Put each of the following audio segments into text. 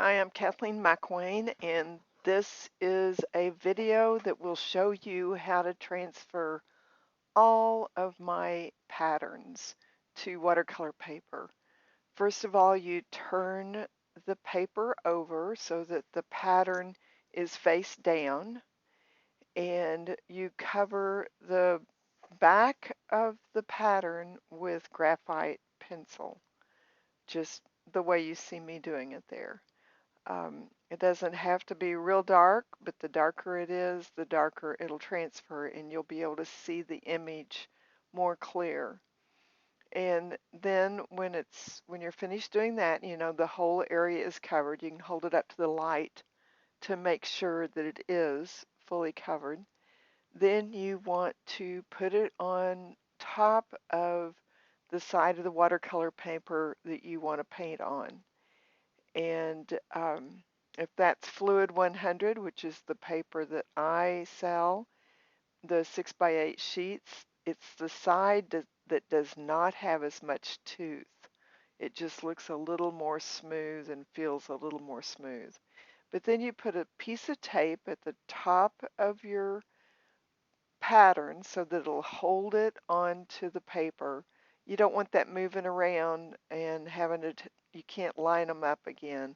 Hi, I'm KMcElwaine, and this is a video that will show you how to transfer all of my patterns to watercolor paper. First of all, you turn the paper over so that the pattern is face down, and you cover the back of the pattern with graphite pencil, just the way you see me doing it there. It doesn't have to be real dark, but the darker it is, the darker it'll transfer and you'll be able to see the image more clear. And then when you're finished doing that, you know, the whole area is covered. You can hold it up to the light to make sure that it is fully covered. Then you want to put it on top of the side of the watercolor paper that you want to paint on. And if that's fluid 100, which is the paper that I sell, the 6x8 sheets, it's the side that does not have as much tooth. It just looks a little more smooth and feels a little more smooth. But then you put a piece of tape at the top of your pattern so that it'll hold it onto the paper. You don't want that moving around and having to, you can't line them up again.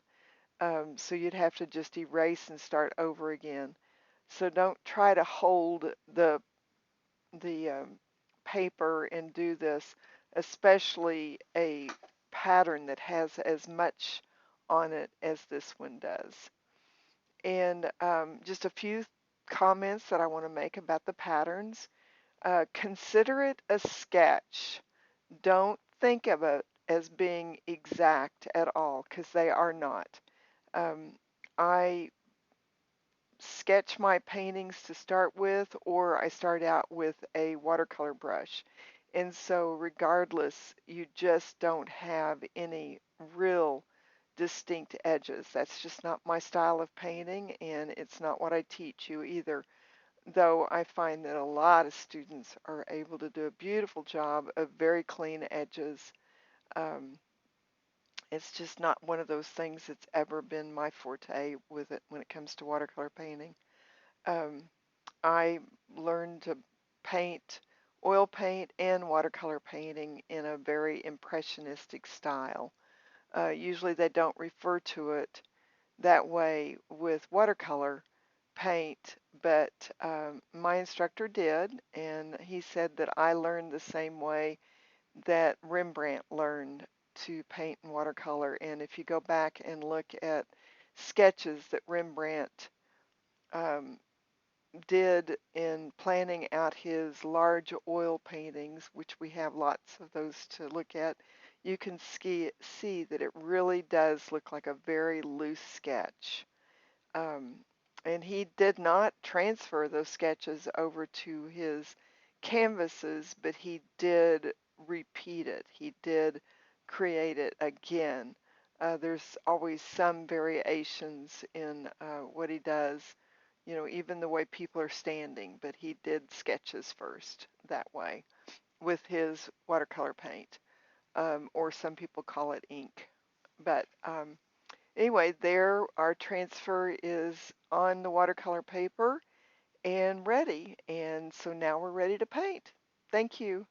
So you'd have to just erase and start over again. So don't try to hold the paper and do this, especially a pattern that has as much on it as this one does. And just a few comments that I want to make about the patterns. Consider it a sketch. Don't think of it as being exact at all, because they are not. Um, I sketch my paintings to start with, or I start out with a watercolor brush. And so regardless, you just don't have any real distinct edges. That's just not my style of painting, and it's not what I teach you either. Though I find that a lot of students are able to do a beautiful job of very clean edges. Um, it's just not one of those things that's ever been my forte with it when it comes to watercolor painting. Um, I learned to paint oil paint and watercolor painting in a very impressionistic style. Usually they don't refer to it that way with watercolor paint, but my instructor did, and he said that I learned the same way that Rembrandt learned to paint in watercolor. And if you go back and look at sketches that Rembrandt um, did in planning out his large oil paintings, which we have lots of those to look at, you can see that it really does look like a very loose sketch. Um, and he did not transfer those sketches over to his canvases, but he did repeat it. He did create it again. There's always some variations in what he does, you know, even the way people are standing, but he did sketches first that way with his watercolor paint, or some people call it ink. But anyway, there our transfer is on the watercolor paper and ready. And so now we're ready to paint. Thank you.